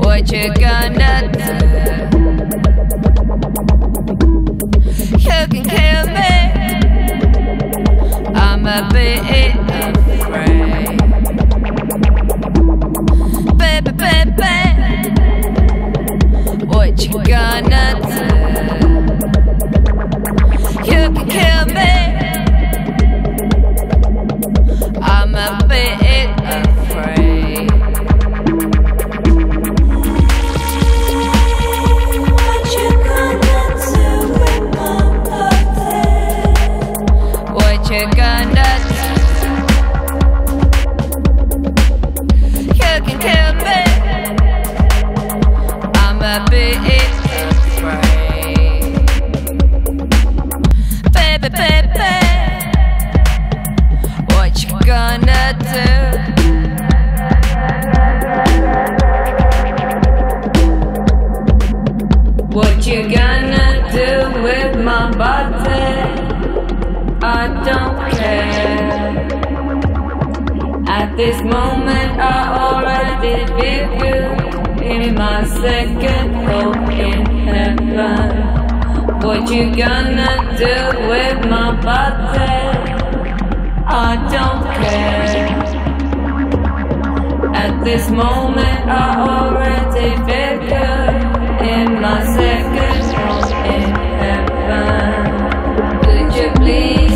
What you gonna do? You can kill me, I'm a bit afraid. Baby, baby, what you gonna do? You can kill me, I'm a bit afraid. You gonna do? You can kill me, I'm a bit afraid. Baby, baby, what you gonna do? What you gonna do with my body? I don't care. At this moment I already feel good in my second hope in heaven. What you gonna do with my body? I don't care. At this moment I already feel good in my second hope in heaven. Could you please